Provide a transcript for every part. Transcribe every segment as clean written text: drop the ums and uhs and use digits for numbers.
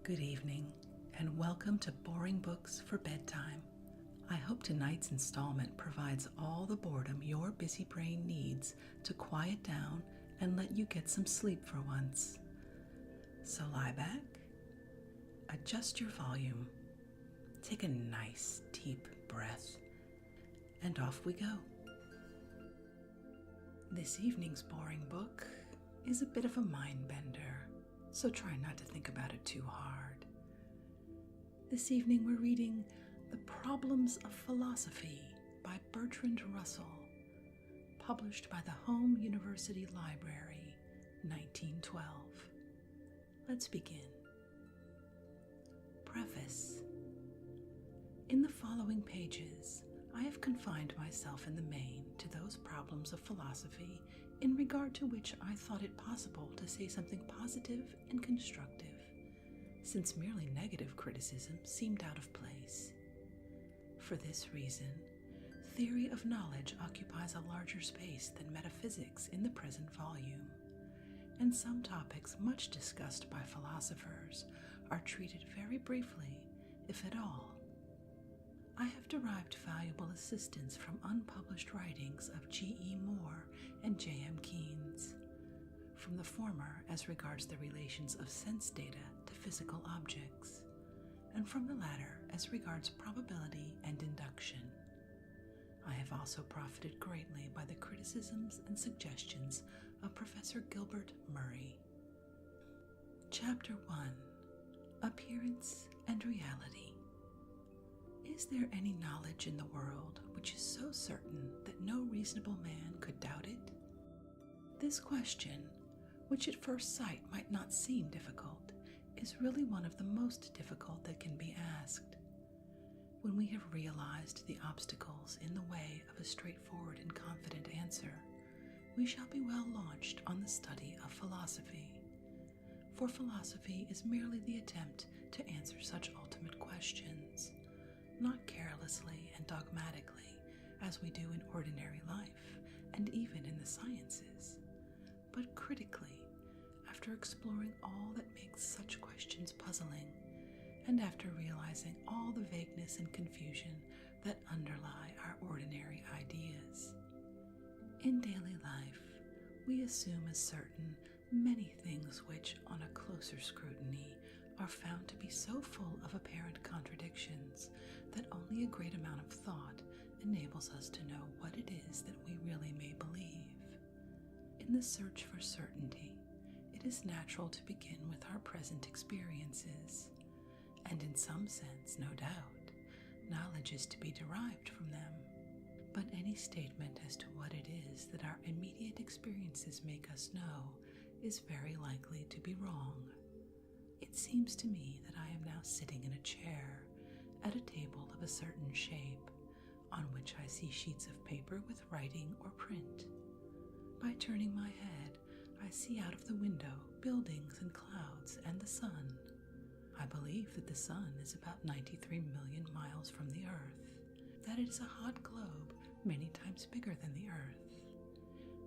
Good evening, and welcome to Boring Books for Bedtime. I hope tonight's installment provides all the boredom your busy brain needs to quiet down and let you get some sleep for once. So lie back, adjust your volume, take a nice deep breath, and off we go. This evening's boring book is a bit of a mind bender, so try not to think about it too hard. This evening we're reading The Problems of Philosophy by Bertrand Russell, published by the Home University Library, 1912. Let's begin. Preface. In the following pages, I have confined myself in the main to those problems of philosophy in regard to which I thought it possible to say something positive and constructive, since merely negative criticism seemed out of place. For this reason, theory of knowledge occupies a larger space than metaphysics in the present volume, and some topics much discussed by philosophers are treated very briefly, if at all. I have derived valuable assistance from unpublished writings of G.E. Moore and J.M. Keynes, from the former as regards the relations of sense data to physical objects, and from the latter as regards probability and induction. I have also profited greatly by the criticisms and suggestions of Professor Gilbert Murray. Chapter 1. Appearance and Reality. Is there any knowledge in the world which is so certain that no reasonable man could doubt it? This question, which at first sight might not seem difficult, is really one of the most difficult that can be asked. When we have realized the obstacles in the way of a straightforward and confident answer, we shall be well launched on the study of philosophy. For philosophy is merely the attempt to answer such ultimate questions, not carelessly and dogmatically as we do in ordinary life and even in the sciences, but critically, after exploring all that makes such questions puzzling, and after realizing all the vagueness and confusion that underlie our ordinary ideas. In daily life, we assume as certain many things which, on a closer scrutiny, are found to be so full of apparent contradictions that only a great amount of thought enables us to know what it is that we really may believe. In the search for certainty, it is natural to begin with our present experiences, and in some sense, no doubt, knowledge is to be derived from them. But any statement as to what it is that our immediate experiences make us know is very likely to be wrong. It seems to me that I am now sitting in a chair at a table of a certain shape, on which I see sheets of paper with writing or print. By turning my head, I see out of the window buildings and clouds and the sun. I believe that the sun is about 93 million miles from the earth, that it is a hot globe many times bigger than the earth,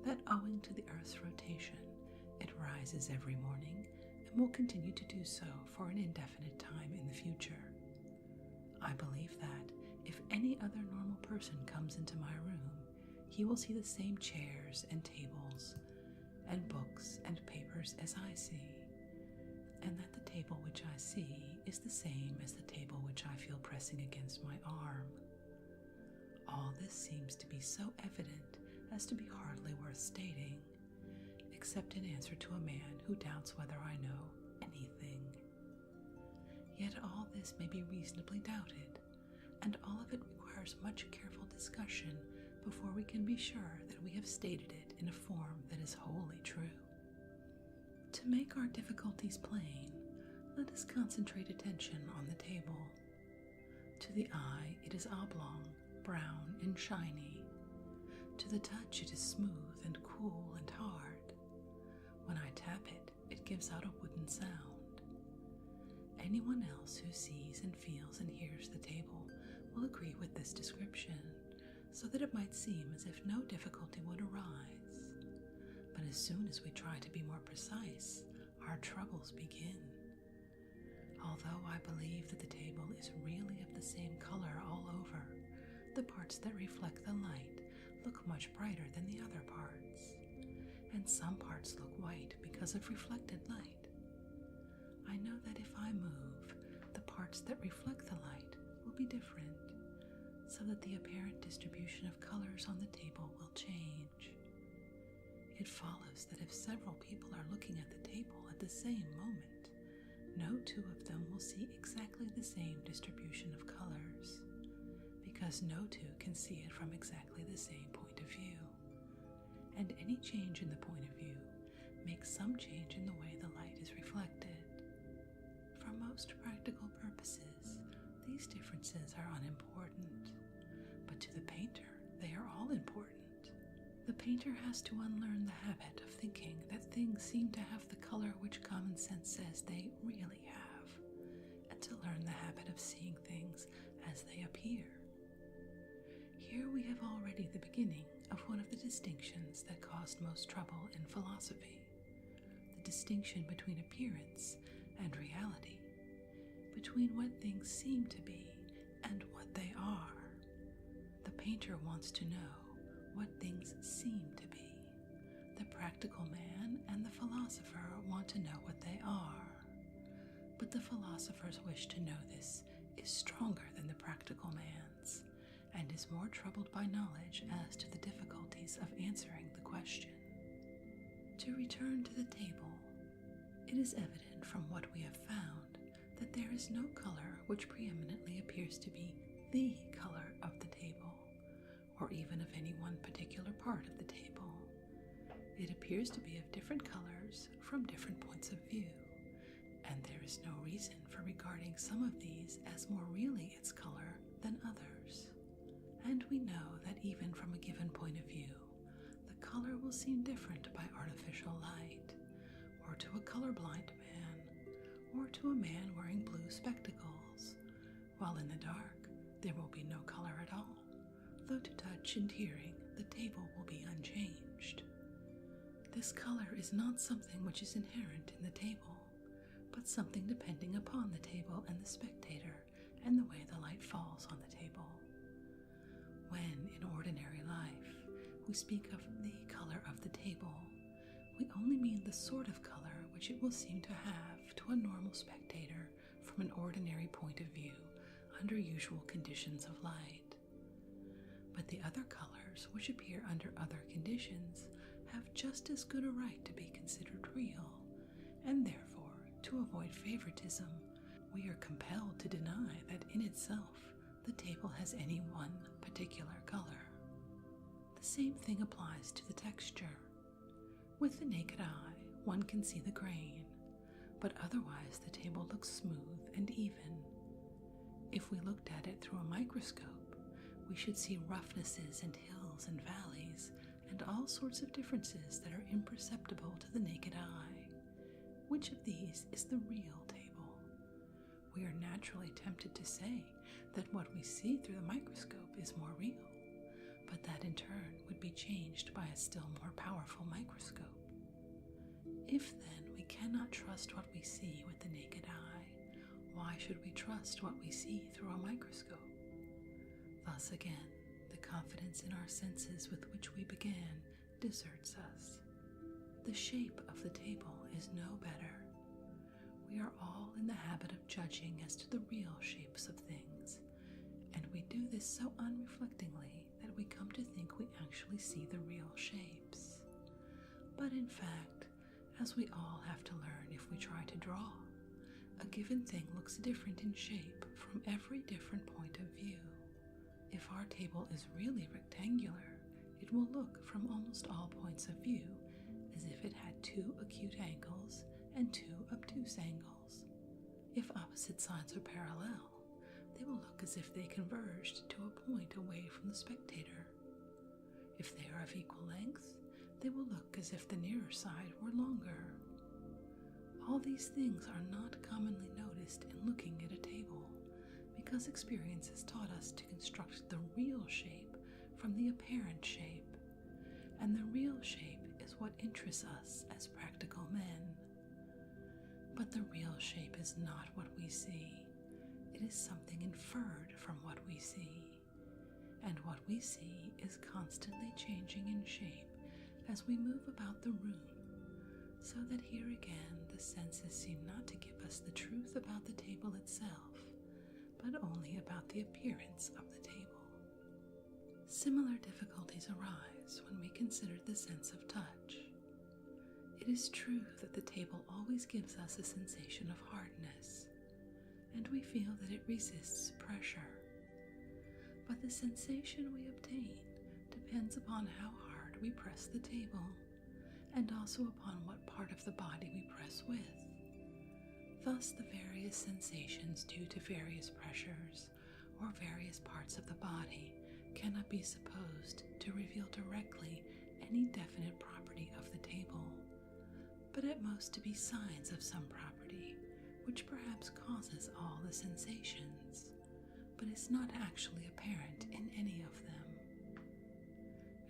that owing to the earth's rotation, it rises every morning and will continue to do so for an indefinite time in the future. I believe that if any other normal person comes into my room, he will see the same chairs and tables and books and papers as I see, and that the table which I see is the same as the table which I feel pressing against my arm. All this seems to be so evident as to be hardly worth stating, except in answer to a man who doubts whether I know anything. Yet all this may be reasonably doubted, and all of it requires much careful discussion before we can be sure that we have stated it in a form that is wholly true. To make our difficulties plain, let us concentrate attention on the table. To the eye, it is oblong, brown, and shiny. To the touch, it is smooth and cool and hard. When I tap it, it gives out a wooden sound. Anyone else who sees and feels and hears the table will agree with this description, so that it might seem as if no difficulty would arise. But as soon as we try to be more precise, our troubles begin. Although I believe that the table is really of the same color all over, the parts that reflect the light look much brighter than the other parts, and some parts look white because of reflected light. I know that if I move, the parts that reflect the light will be different, so that the apparent distribution of colors on the table will change. It follows that if several people are looking at the table at the same moment, no two of them will see exactly the same distribution of colors, because no two can see it from exactly the same point of view. And any change in the point of view makes some change in the way the light is reflected. For most practical purposes, these differences are unimportant, but to the painter, they are all important. The painter has to unlearn the habit of thinking that things seem to have the color which common sense says they really have, and to learn the habit of seeing things as they appear. Here we have already the beginning of one of the distinctions that caused most trouble in philosophy, the distinction between appearance and reality, between what things seem to be and what they are. The painter wants to know what things seem to be. The practical man and the philosopher want to know what they are. But the philosopher's wish to know this is stronger than the practical man's, and is more troubled by knowledge as to the difficulties of answering the question. To return to the table, it is evident from what we have found that there is no color which preeminently appears to be the color of the table, or even of any one particular part of the table. It appears to be of different colors from different points of view, and there is no reason for regarding some of these as more really its color than others. And we know that even from a given point of view, the color will seem different by artificial light, or to a colorblind man, or to a man wearing blue spectacles, while in the dark there will be no color at all, though to touch and hearing the table will be unchanged. This color is not something which is inherent in the table, but something depending upon the table and the spectator and the way the light falls on the table. When, in ordinary life, we speak of the color of the table, we only mean the sort of color which it will seem to have to a normal spectator from an ordinary point of view under usual conditions of light. But the other colors which appear under other conditions have just as good a right to be considered real, and therefore, to avoid favoritism, we are compelled to deny that in itself the table has any one particular color. The same thing applies to the texture. With the naked eye, one can see the grain, but otherwise the table looks smooth and even. If we looked at it through a microscope, we should see roughnesses and hills and valleys and all sorts of differences that are imperceptible to the naked eye. Which of these is the real table? We are naturally tempted to say that what we see through the microscope is more real, but that in turn would be changed by a still more powerful microscope. If then we cannot trust what we see with the naked eye, why should we trust what we see through a microscope? Thus again, the confidence in our senses with which we began deserts us. The shape of the table is no better. We are all in the habit of judging as to the real shapes of things, and we do this so unreflectingly that we come to think we actually see the real shapes. But in fact, as we all have to learn if we try to draw, a given thing looks different in shape from every different point of view. If our table is really rectangular, it will look from almost all points of view as if it had two acute angles and two obtuse angles. If opposite sides are parallel, they will look as if they converged to a point away from the spectator. If they are of equal length, they will look as if the nearer side were longer. All these things are not commonly noticed in looking at a table, because experience has taught us to construct the real shape from the apparent shape, and the real shape is what interests us as practical men. But the real shape is not what we see. It is something inferred from what we see. And what we see is constantly changing in shape as we move about the room, so that here again the senses seem not to give us the truth about the table itself, but only about the appearance of the table. Similar difficulties arise when we consider the sense of touch. It is true that the table always gives us a sensation of hardness, and we feel that it resists pressure. But the sensation we obtain depends upon how hard we press the table, and also upon what part of the body we press with. Thus, the various sensations due to various pressures or various parts of the body cannot be supposed to reveal directly any definite property of the table, but at most to be signs of some property which perhaps causes all the sensations, but is not actually apparent in any of them.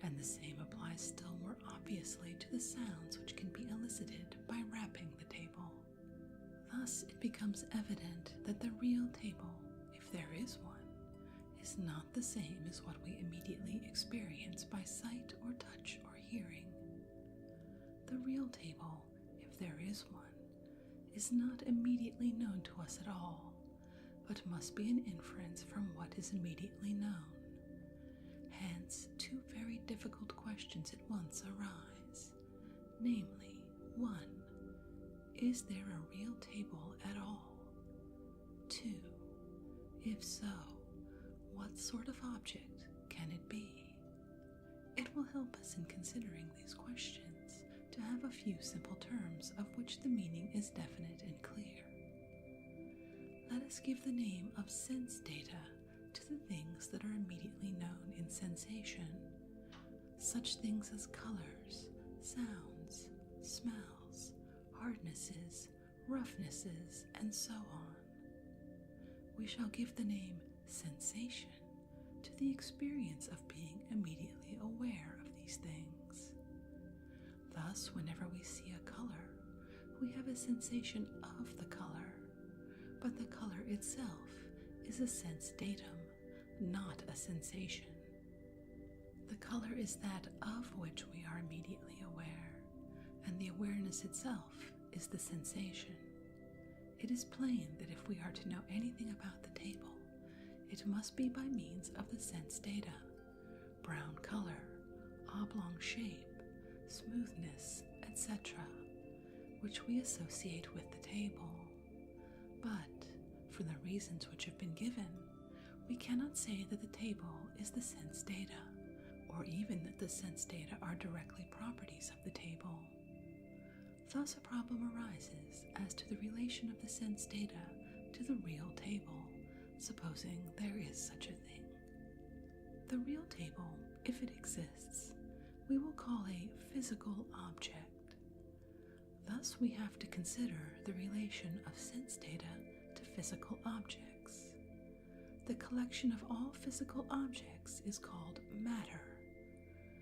And the same applies still more obviously to the sounds which can be elicited by rapping the table. Thus it becomes evident that the real table, if there is one, is not the same as what we immediately experience by sight or touch or hearing. The real table, if there is one, is not immediately known to us at all, but must be an inference from what is immediately known. Hence, two very difficult questions at once arise, namely, 1. Is there a real table at all? 2. If so, what sort of object can it be? It will help us in considering these questions to have a few simple terms of which the meaning is definite and clear. Let us give the name of sense data to the things that are immediately known in sensation, such things as colors, sounds, smells, hardnesses, roughnesses, and so on. We shall give the name sensation to the experience of being immediately aware of these things. Thus, whenever we see a color, we have a sensation of the color, but the color itself is a sense datum, not a sensation. The color is that of which we are immediately aware, and the awareness itself is the sensation. It is plain that if we are to know anything about the table, it must be by means of the sense data: brown color, oblong shape, smoothness, etc., which we associate with the table. But, for the reasons which have been given, we cannot say that the table is the sense data, or even that the sense data are directly properties of the table. Thus a problem arises as to the relation of the sense data to the real table, supposing there is such a thing. The real table, if it exists, we will call a physical object. Thus we have to consider the relation of sense data to physical objects. The collection of all physical objects is called matter.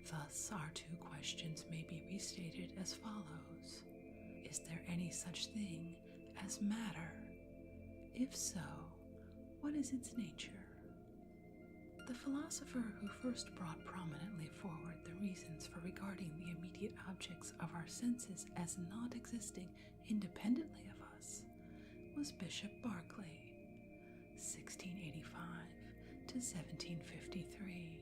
Thus our two questions may be restated as follows. Is there any such thing as matter? If so, what is its nature? The philosopher who first brought prominently forward the reasons for regarding the immediate objects of our senses as not existing independently of us was Bishop Berkeley, 1685 to 1753.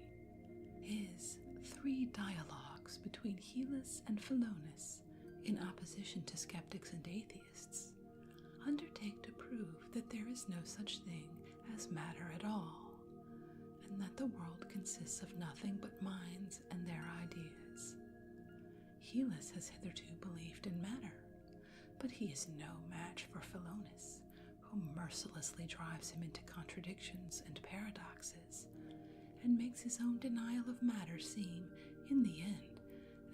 His Three Dialogues between Hylas and Philonous, in opposition to skeptics and atheists, undertake to prove that there is no such thing as matter at all, and that the world consists of nothing but minds and their ideas. Hylas has hitherto believed in matter, but he is no match for Philonous, who mercilessly drives him into contradictions and paradoxes, and makes his own denial of matter seem, in the end,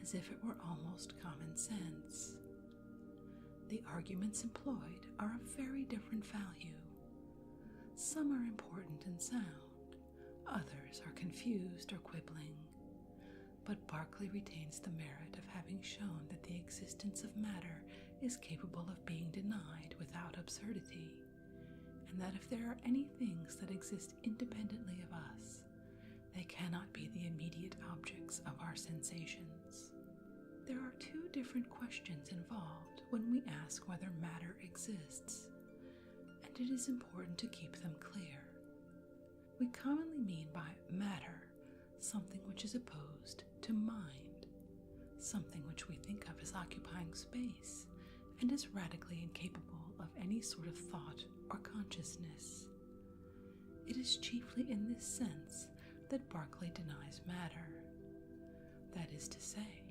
as if it were almost common sense. The arguments employed are of very different value. Some are important and sound, others are confused or quibbling, but Berkeley retains the merit of having shown that the existence of matter is capable of being denied without absurdity, and that if there are any things that exist independently of us, they cannot be the immediate objects of our sensations. There are two different questions involved when we ask whether matter exists, and it is important to keep them clear. We commonly mean by matter something which is opposed to mind, something which we think of as occupying space and is radically incapable of any sort of thought or consciousness. It is chiefly in this sense that Berkeley denies matter. That is to say,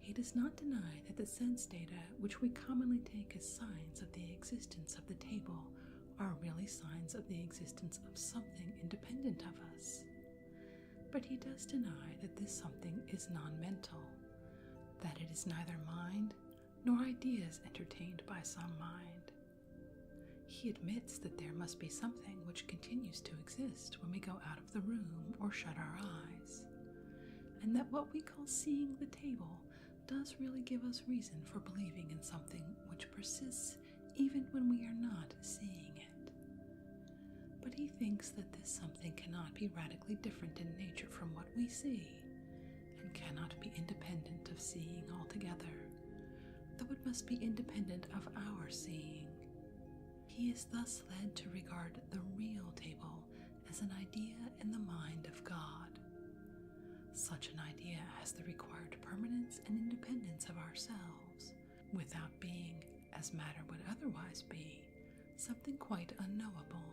he does not deny that the sense data which we commonly take as signs of the existence of the table are really signs of the existence of something independent of us. But he does deny that this something is non-mental, that it is neither mind nor ideas entertained by some mind. He admits that there must be something which continues to exist when we go out of the room or shut our eyes, and that what we call seeing the table does really give us reason for believing in something which persists even when we are not seeing it. But he thinks that this something cannot be radically different in nature from what we see, and cannot be independent of seeing altogether, though it must be independent of our seeing. He is thus led to regard the real table as an idea in the mind of God. Such an idea has the required permanence and independence of ourselves, without being, as matter would otherwise be, something quite unknowable,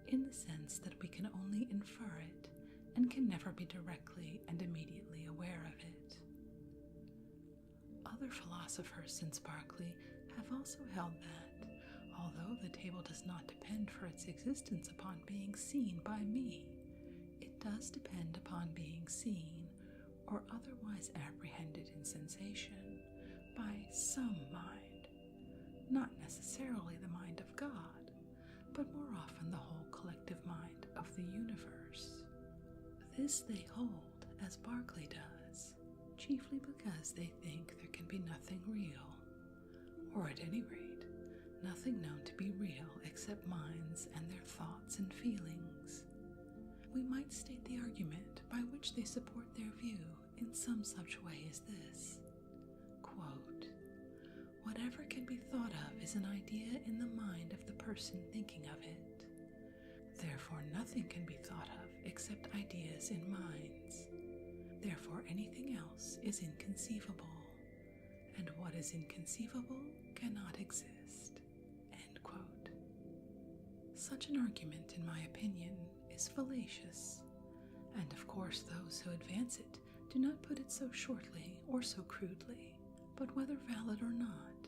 in the sense that we can only infer it and can never be directly and immediately aware of it. Other philosophers since Berkeley have also held that, although the table does not depend for its existence upon being seen by me, it does depend upon being seen or otherwise apprehended in sensation by some mind, not necessarily the mind of God, but more often the whole collective mind of the universe. This they hold, as Berkeley does, chiefly because they think there can be nothing real, or at any rate, nothing known to be real except minds and their thoughts and feelings. We might state the argument by which they support their view in some such way as this. Quote, "Whatever can be thought of is an idea in the mind of the person thinking of it. Therefore nothing can be thought of except ideas in minds. Therefore anything else is inconceivable, and what is inconceivable cannot exist." End quote. Such an argument, in my opinion, is fallacious, and of course those who advance it do not put it so shortly or so crudely, but whether valid or not,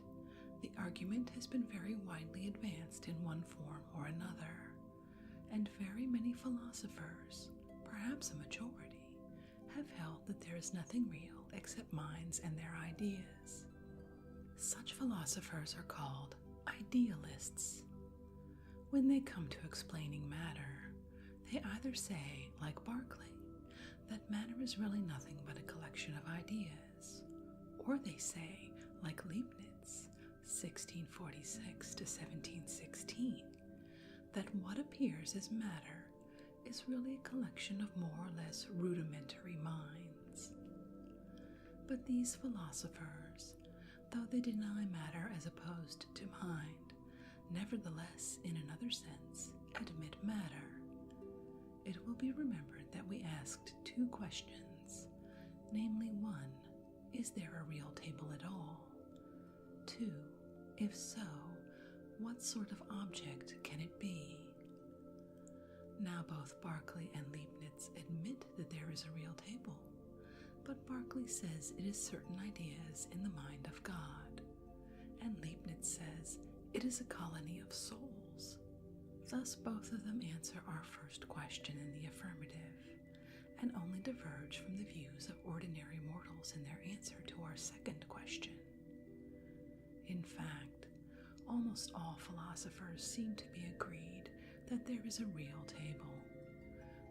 the argument has been very widely advanced in one form or another, and very many philosophers, perhaps a majority, have held that there is nothing real except minds and their ideas. Such philosophers are called idealists. When they come to explaining matter, they either say, like Berkeley, that matter is really nothing but a collection of ideas, or they say, like Leibniz, 1646 to 1716, that what appears as matter is really a collection of more or less rudimentary minds. But these philosophers, though they deny matter as opposed to mind, nevertheless, in another sense, admit matter. It will be remembered that we asked two questions, namely 1, is there a real table at all? 2, if so, what sort of object can it be? Now both Berkeley and Leibniz admit that there is a real table, but Berkeley says it is certain ideas in the mind of God, and Leibniz says it is a colony of souls. Thus both of them answer our first question in the affirmative, and only diverge from the views of ordinary mortals in their answer to our second question. In fact, almost all philosophers seem to be agreed that there is a real table.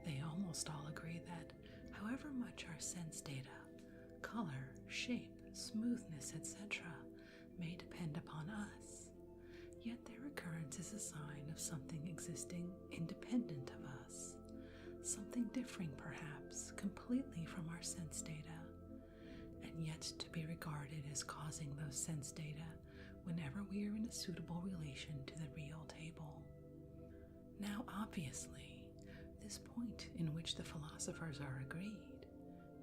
They almost all agree that, however much our sense data, color, shape, smoothness, etc., may depend upon us, yet their occurrence is a sign of something existing independent of us, something differing perhaps completely from our sense data, and yet to be regarded as causing those sense data whenever we are in a suitable relation to the real table. Now, obviously, this point in which the philosophers are agreed,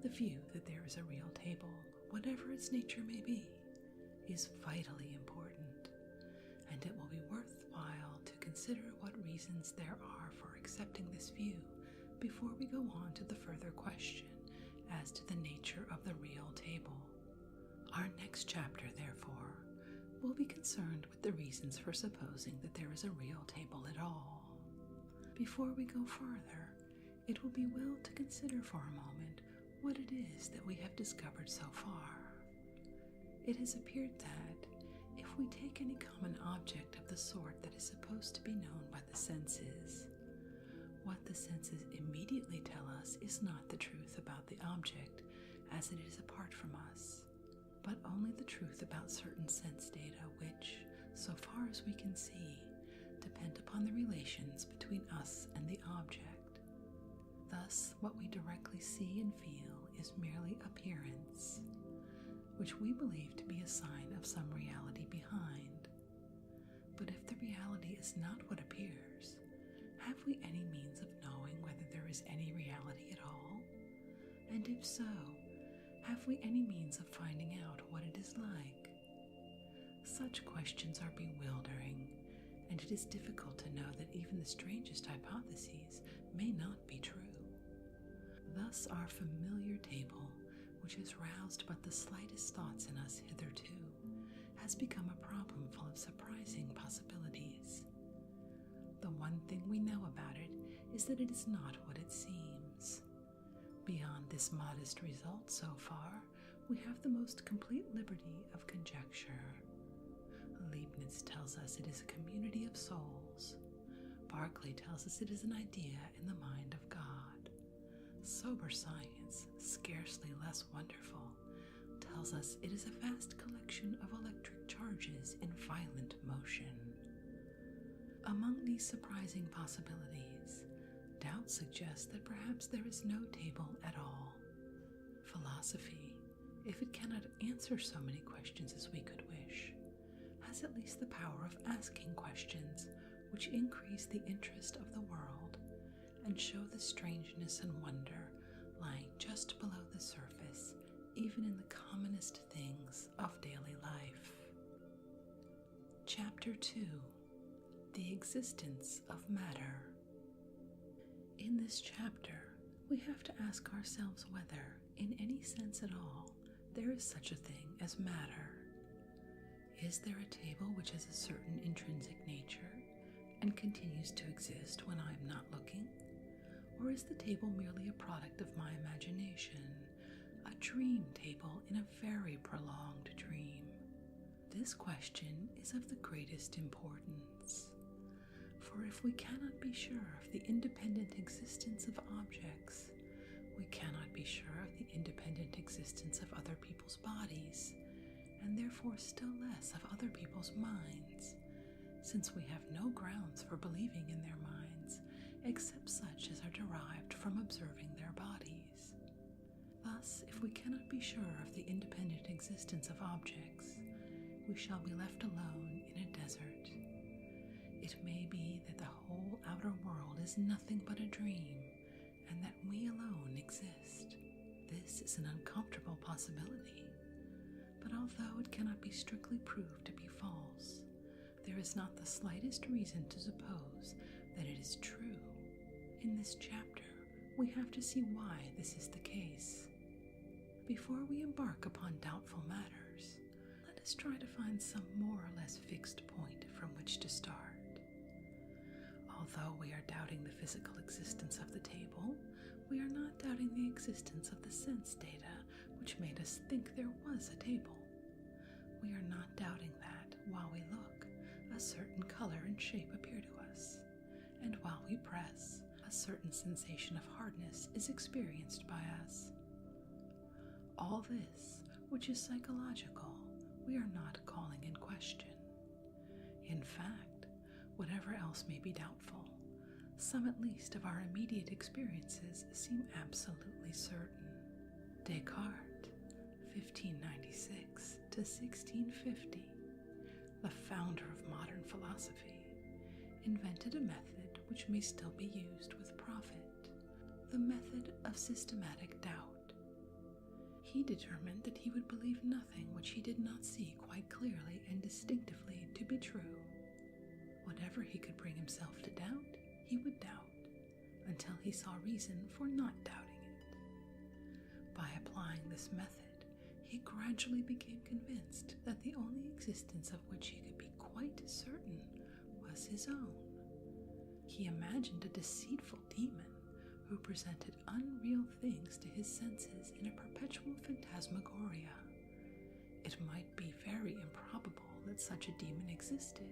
the view that there is a real table, whatever its nature may be, is vitally important, and it will be worthwhile to consider what reasons there are for accepting this view before we go on to the further question as to the nature of the real table. Our next chapter, therefore, will be concerned with the reasons for supposing that there is a real table at all. Before we go further, it will be well to consider for a moment what it is that we have discovered so far. It has appeared that, if we take any common object of the sort that is supposed to be known by the senses, what the senses immediately tell us is not the truth about the object as it is apart from us, but only the truth about certain sense data which, so far as we can see, depend upon the relations between us and the object. Thus, what we directly see and feel is merely appearance, which we believe to be a sign of some reality behind. But if the reality is not what appears, have we any means of knowing whether there is any reality at all? And if so, have we any means of finding out what it is like? Such questions are bewildering, and it is difficult to know that even the strangest hypotheses may not be true. Thus our familiar table, which has roused but the slightest thoughts in us hitherto, has become a problem full of surprising possibilities. The one thing we know about it is that it is not what it seems. Beyond this modest result so far, we have the most complete liberty of conjecture. Leibniz tells us it is a community of souls. Berkeley tells us it is an idea in the mind of God. Sober science, scarcely less wonderful, tells us it is a vast collection of electric charges in violent motion. Among these surprising possibilities, doubt suggests that perhaps there is no table at all. Philosophy, if it cannot answer so many questions as we could wish, has at least the power of asking questions which increase the interest of the world and show the strangeness and wonder lying just below the surface, even in the commonest things of daily life. Chapter 2: The Existence of Matter. In this chapter, we have to ask ourselves whether, in any sense at all, there is such a thing as matter. Is there a table which has a certain intrinsic nature and continues to exist when I am not looking? Or is the table merely a product of my imagination, a dream table in a very prolonged dream? This question is of the greatest importance. For if we cannot be sure of the independent existence of objects, we cannot be sure of the independent existence of other people's bodies, and therefore still less of other people's minds, since we have no grounds for believing in their minds except such as are derived from observing their bodies. Thus, if we cannot be sure of the independent existence of objects, we shall be left alone in a desert. It may be that the whole outer world is nothing but a dream, and that we alone exist. This is an uncomfortable possibility, but although it cannot be strictly proved to be false, there is not the slightest reason to suppose that it is true. In this chapter, we have to see why this is the case. Before we embark upon doubtful matters, let us try to find some more or less fixed point from which to start. Although we are doubting the physical existence of the table, we are not doubting the existence of the sense data which made us think there was a table. We are not doubting that, while we look, a certain color and shape appear to us, and while we press, a certain sensation of hardness is experienced by us. All this, which is psychological, we are not calling in question. In fact, whatever else may be doubtful, some at least of our immediate experiences seem absolutely certain. Descartes, 1596 to 1650, the founder of modern philosophy, invented a method which may still be used with profit, the method of systematic doubt. He determined that he would believe nothing which he did not see quite clearly and distinctively to be true. Whatever he could bring himself to doubt, he would doubt, until he saw reason for not doubting it. By applying this method, he gradually became convinced that the only existence of which he could be quite certain was his own. He imagined a deceitful demon who presented unreal things to his senses in a perpetual phantasmagoria. It might be very improbable that such a demon existed,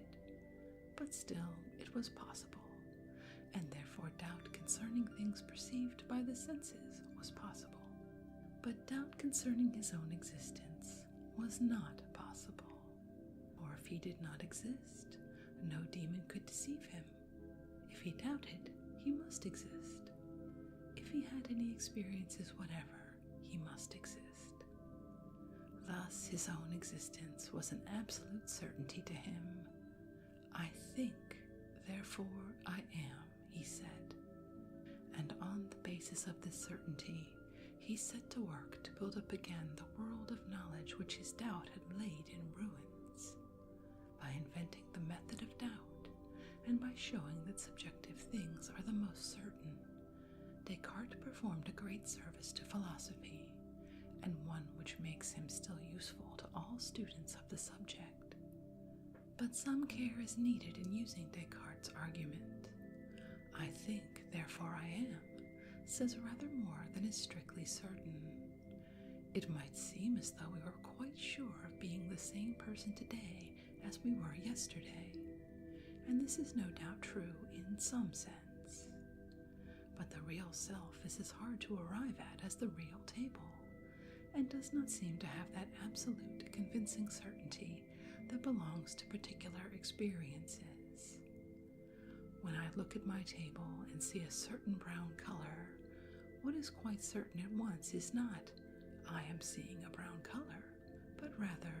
but still it was possible, and therefore doubt concerning things perceived by the senses was possible. But doubt concerning his own existence was not possible, for if he did not exist, no demon could deceive him. If he doubted, he must exist. If he had any experiences whatever, he must exist. Thus his own existence was an absolute certainty to him. I think, therefore I am, he said. And on the basis of this certainty, he set to work to build up again the world of knowledge which his doubt had laid in ruins. By inventing the method of doubt, and by showing that subjective things are the most certain, Descartes performed a great service to philosophy, and one which makes him still useful to all students of the subject. But some care is needed in using Descartes' argument. I think, therefore I am, says rather more than is strictly certain. It might seem as though we were quite sure of being the same person today as we were yesterday, and this is no doubt true in some sense. But the real self is as hard to arrive at as the real table, and does not seem to have that absolute convincing certainty that belongs to particular experiences. When I look at my table and see a certain brown color, what is quite certain at once is not, I am seeing a brown color, but rather,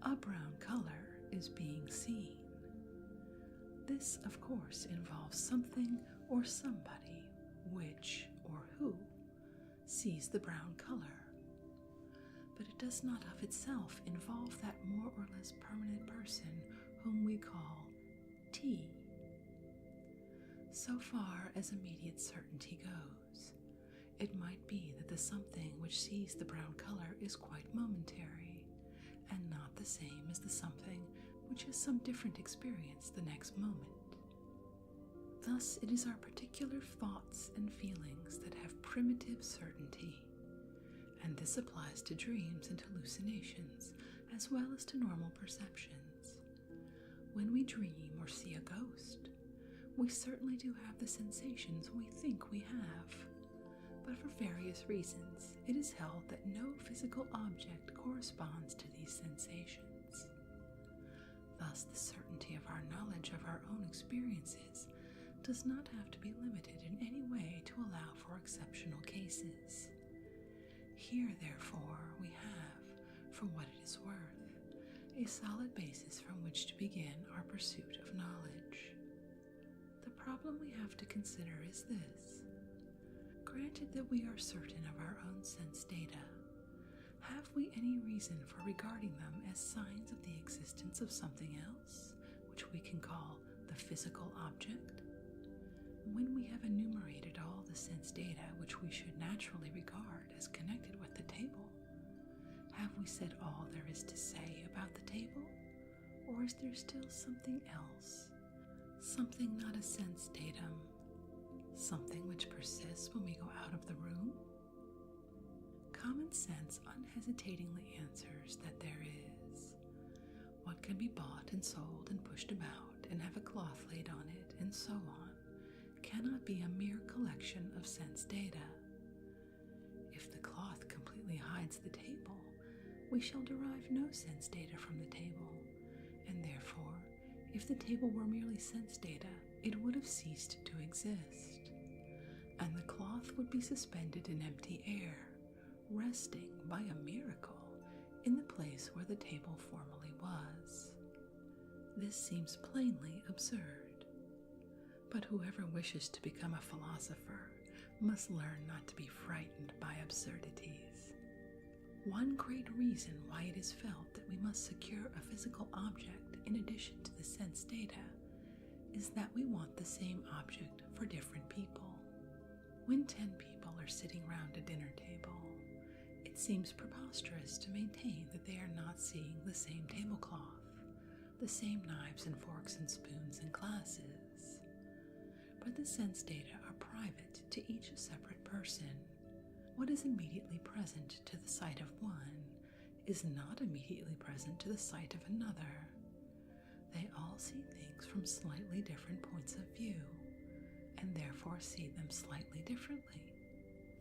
a brown color is being seen. This, of course, involves something or somebody which, or who, sees the brown color. But it does not of itself involve that more or less permanent person whom we call T. So far as immediate certainty goes, it might be that the something which sees the brown color is quite momentary, and not the same as the something which has some different experience the next moment. Thus it is our particular thoughts and feelings that have primitive certainty, and this applies to dreams and hallucinations as well as to normal perceptions. When we dream or see a ghost, we certainly do have the sensations we think we have, but for various reasons it is held that no physical object corresponds to these sensations. Thus the certainty of our knowledge of our own experiences does not have to be limited in any way to allow for exceptional cases. Here, therefore, we have, for what it is worth, a solid basis from which to begin our pursuit of knowledge. The problem we have to consider is this. Granted that we are certain of our own sense data, have we any reason for regarding them as signs of the existence of something else, which we can call the physical object? When we have enumerated all the sense data which we should naturally regard as connected with the table, have we said all there is to say about the table, or is there still something else, something not a sense datum, something which persists when we go out of the room? Common sense unhesitatingly answers that there is. What can be bought and sold and pushed about and have a cloth laid on it and so on cannot be a mere collection of sense data. If the cloth completely hides the table, we shall derive no sense data from the table, and therefore, if the table were merely sense data, it would have ceased to exist, and the cloth would be suspended in empty air, resting by a miracle in the place where the table formerly was. This seems plainly absurd, but whoever wishes to become a philosopher must learn not to be frightened by absurdities. One great reason why it is felt that we must secure a physical object in addition to the sense data is that we want the same object for different people. When 10 people are sitting round a dinner table, it seems preposterous to maintain that they are not seeing the same tablecloth, the same knives and forks and spoons and glasses. But the sense data are private to each separate person. What is immediately present to the sight of one is not immediately present to the sight of another. They all see things from slightly different points of view, and therefore see them slightly differently.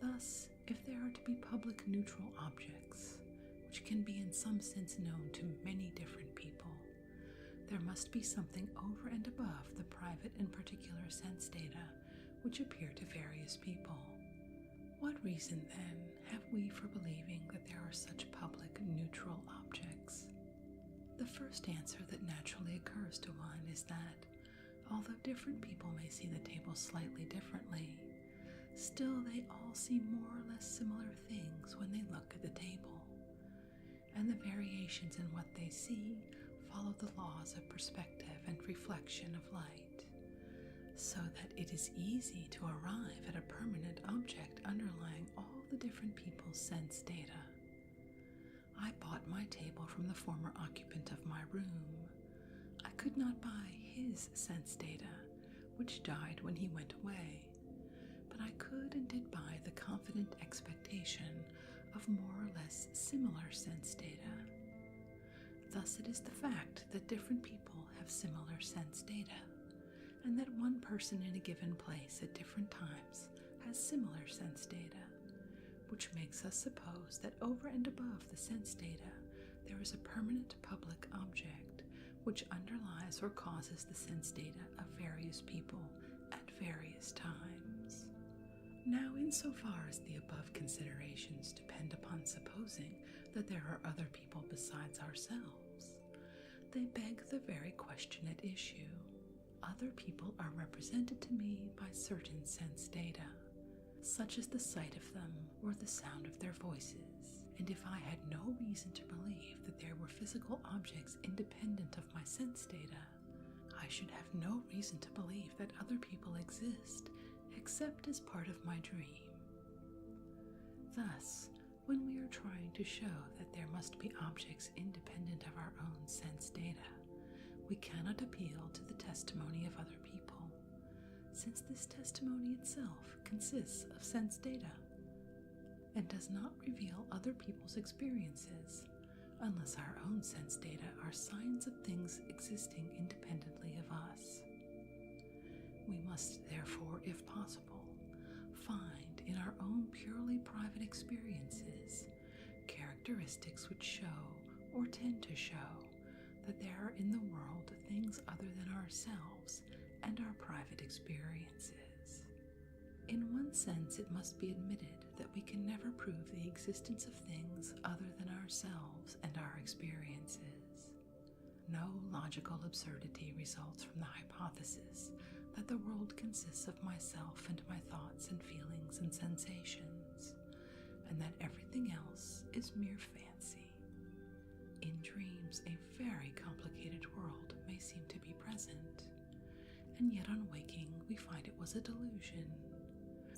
Thus, if there are to be public neutral objects, which can be in some sense known to many different people, there must be something over and above the private and particular sense data which appear to various people. What reason, then, have we for believing that there are such public neutral objects? The first answer that naturally occurs to one is that, although different people may see the table slightly differently, still they all see more or less similar things when they look at the table, and the variations in what they see follow the laws of perspective and reflection of light, so that it is easy to arrive at a permanent object underlying all the different people's sense data. I bought my table from the former occupant of my room. I could not buy his sense data, which died when he went away, but I could and did buy the confident expectation of more or less similar sense data. Thus it is the fact that different people have similar sense data, and that one person in a given place at different times has similar sense data, which makes us suppose that over and above the sense data there is a permanent public object which underlies or causes the sense data of various people at various times. Now, insofar as the above considerations depend upon supposing that there are other people besides ourselves, they beg the very question at issue. Other people are represented to me by certain sense data, such as the sight of them or the sound of their voices, and if I had no reason to believe that there were physical objects independent of my sense data, I should have no reason to believe that other people exist except as part of my dream. Thus, when we are trying to show that there must be objects independent of our own sense data, we cannot appeal to the testimony of other people, since this testimony itself consists of sense data and does not reveal other people's experiences unless our own sense data are signs of things existing independently of us. We must therefore, if possible, find in our own purely private experiences characteristics which show or tend to show that there are in the world things other than ourselves and our private experiences. In one sense, it must be admitted that we can never prove the existence of things other than ourselves and our experiences. No logical absurdity results from the hypothesis that the world consists of myself and my thoughts and feelings and sensations, and that everything else is mere fancy. In dreams, a very complicated world may seem to be present, and yet on waking we find it was a delusion.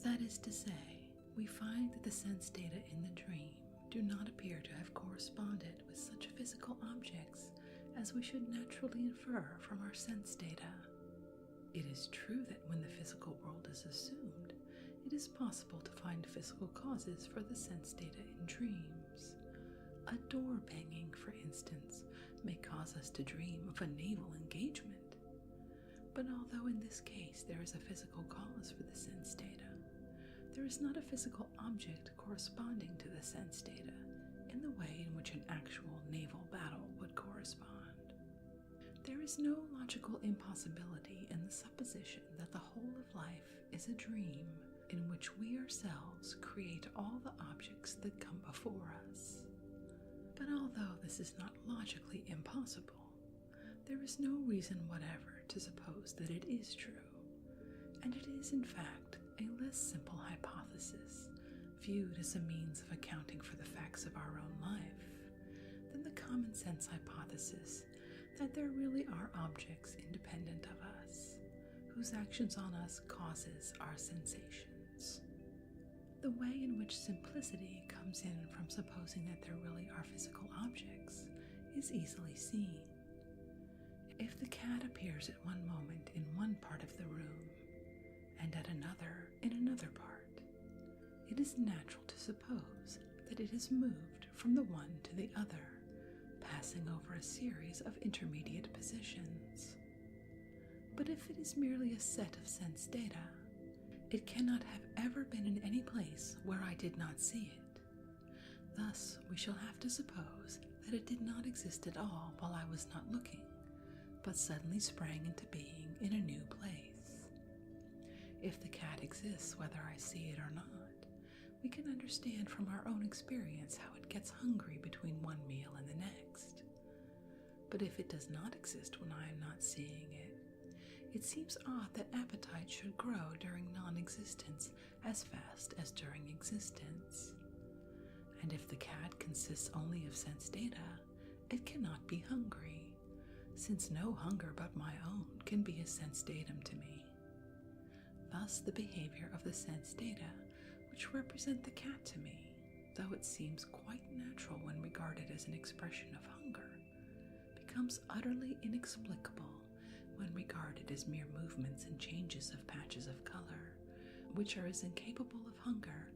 That is to say, we find that the sense data in the dream do not appear to have corresponded with such physical objects as we should naturally infer from our sense data. It is true that when the physical world is assumed, it is possible to find physical causes for the sense data in dreams. A door banging, for instance, may cause us to dream of a naval engagement. But although in this case there is a physical cause for the sense data, there is not a physical object corresponding to the sense data in the way in which an actual naval battle would correspond. There is no logical impossibility in the supposition that the whole of life is a dream in which we ourselves create all the objects that come before us. But although this is not logically impossible, there is no reason whatever to suppose that it is true, and it is in fact a less simple hypothesis, viewed as a means of accounting for the facts of our own life, than the common sense hypothesis that there really are objects independent of us, whose actions on us causes our sensations. The way in which simplicity comes in from supposing that there really are physical objects is easily seen. If the cat appears at one moment in one part of the room, and at another in another part, it is natural to suppose that it has moved from the one to the other, passing over a series of intermediate positions. But if it is merely a set of sense data, it cannot have ever been in any place where I did not see it. Thus, we shall have to suppose that it did not exist at all while I was not looking, but suddenly sprang into being in a new place. If the cat exists whether I see it or not, we can understand from our own experience how it gets hungry between one meal and the next. But if it does not exist when I am not seeing it, it seems odd that appetite should grow during non-existence as fast as during existence. And if the cat consists only of sense data, it cannot be hungry, since no hunger but my own can be a sense datum to me. Thus the behavior of the sense data, which represent the cat to me, though it seems quite natural when regarded as an expression of hunger, becomes utterly inexplicable when regarded as mere movements and changes of patches of color, which are as incapable of hunger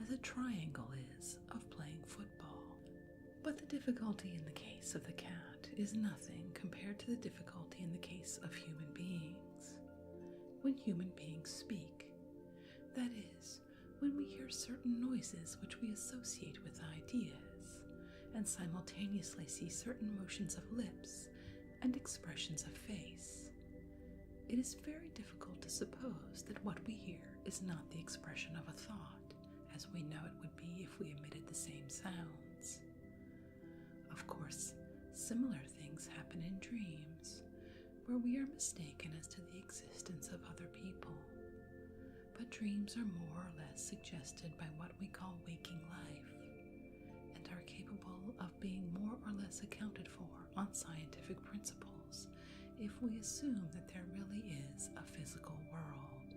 as a triangle is of playing football. But the difficulty in the case of the cat is nothing compared to the difficulty in the case of human beings. When human beings speak, that is, when we hear certain noises which we associate with ideas, and simultaneously see certain motions of lips and expressions of face, it is very difficult to suppose that what we hear is not the expression of a thought, as we know it would be if we emitted the same sounds. Of course, similar things happen in dreams, where we are mistaken as to the existence of other people. But dreams are more or less suggested by what we call waking life, and are capable of being more or less accounted for on scientific principles if we assume that there really is a physical world.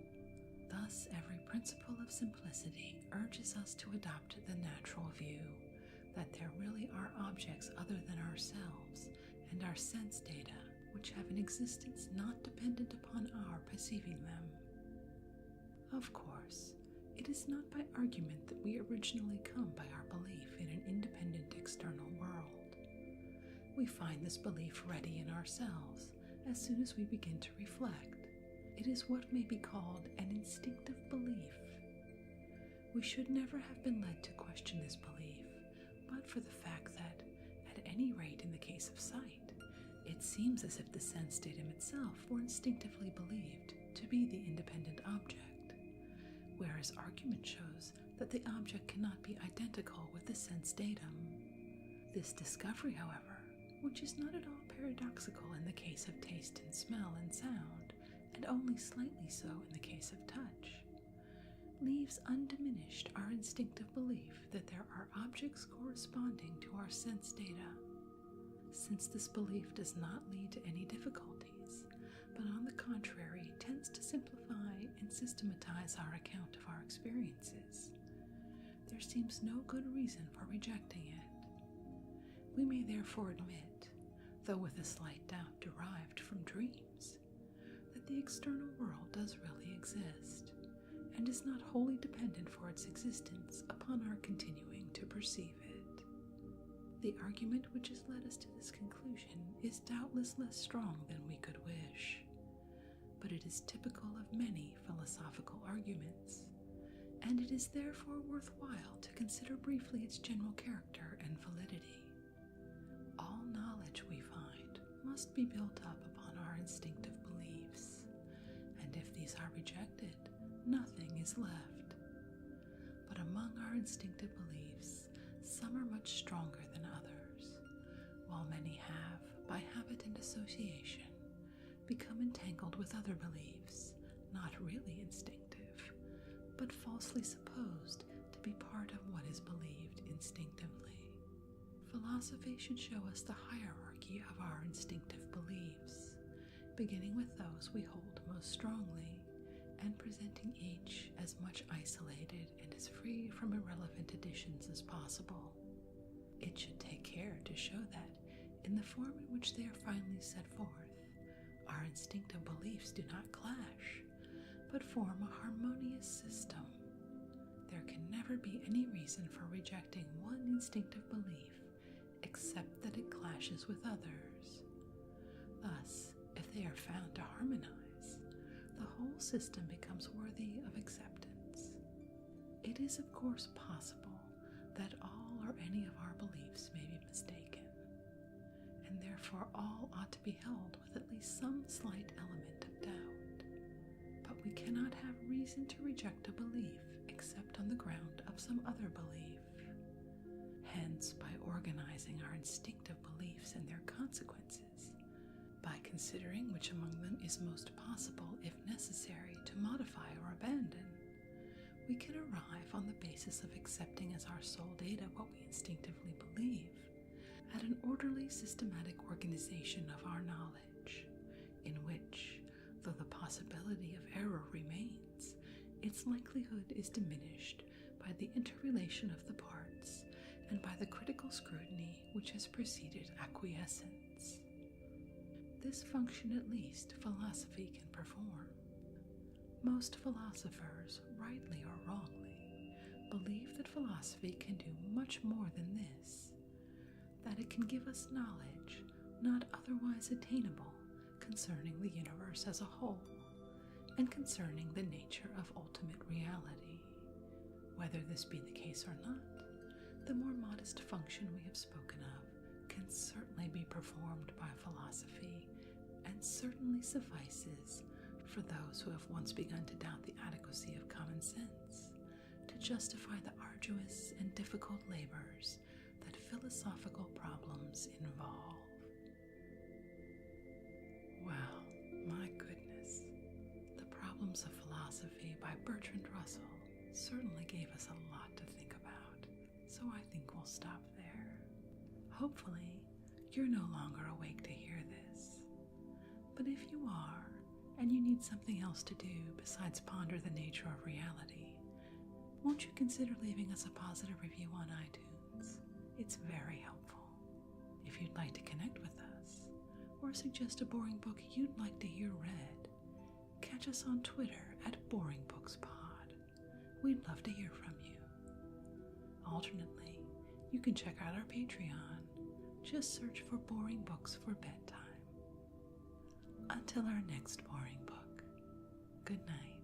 Thus, every principle of simplicity urges us to adopt the natural view that there really are objects other than ourselves and our sense data which have an existence not dependent upon our perceiving them. Of course, it is not by argument that we originally come by our belief in an independent external world. We find this belief ready in ourselves as soon as we begin to reflect. It is what may be called an instinctive belief. We should never have been led to question this belief, but for the fact that, at any rate in the case of sight, it seems as if the sense datum itself were instinctively believed to be the independent object, whereas argument shows that the object cannot be identical with the sense datum. This discovery, however, which is not at all paradoxical in the case of taste and smell and sound, and only slightly so in the case of touch, leaves undiminished our instinctive belief that there are objects corresponding to our sense data. Since this belief does not lead to any difficulties, but on the contrary tends to simplify and systematize our account of our experiences, there seems no good reason for rejecting it. We may therefore admit, though with a slight doubt derived from dreams, that the external world does really exist, and is not wholly dependent for its existence upon our continuing to perceive it. The argument which has led us to this conclusion is doubtless less strong than we could wish, but it is typical of many philosophical arguments, and it is therefore worthwhile to consider briefly its general character and validity. All knowledge, we find, must be built up upon our instinctive beliefs, and if these are rejected, nothing is left. But among our instinctive beliefs, some are much stronger than others, while many have, by habit and association, become entangled with other beliefs, not really instinctive, but falsely supposed to be part of what is believed instinctively. Philosophy should show us the hierarchy of our instinctive beliefs, beginning with those we hold most strongly, and presenting each as much isolated and as free from irrelevant additions as possible. It should take care to show that, in the form in which they are finally set forth, our instinctive beliefs do not clash, but form a harmonious system. There can never be any reason for rejecting one instinctive belief except that it clashes with others. Thus, if they are found to harmonize, the whole system becomes worthy of acceptance. It is, of course, possible that all or any of our beliefs may be mistaken, and therefore all ought to be held with at least some slight element of doubt. But we cannot have reason to reject a belief except on the ground of some other belief. Hence, by organizing our instinctive beliefs and their consequences, by considering which among them is most possible, if necessary, to modify or abandon, we can arrive on the basis of accepting as our sole data what we instinctively believe, at an orderly, systematic organization of our knowledge, in which, though the possibility of error remains, its likelihood is diminished by the interrelation of the parts and by the critical scrutiny which has preceded acquiescence. This function, at least, philosophy can perform. Most philosophers, rightly or wrongly, believe that philosophy can do much more than this, that it can give us knowledge not otherwise attainable concerning the universe as a whole, and concerning the nature of ultimate reality. Whether this be the case or not, the more modest function we have spoken of can certainly be performed by philosophy, and certainly suffices for those who have once begun to doubt the adequacy of common sense, to justify the arduous and difficult labors that philosophical problems involve. Well, my goodness, The Problems of Philosophy by Bertrand Russell certainly gave us a lot to think about, so I think we'll stop there. Hopefully, you're no longer awake to hear this. But if you are, and you need something else to do besides ponder the nature of reality, won't you consider leaving us a positive review on iTunes? It's very helpful. If you'd like to connect with us, or suggest a boring book you'd like to hear read, catch us on Twitter at BoringBooksPod. We'd love to hear from you. Alternately, you can check out our Patreon. Just search for Boring Books for Bedtime. Until our next boring book, good night.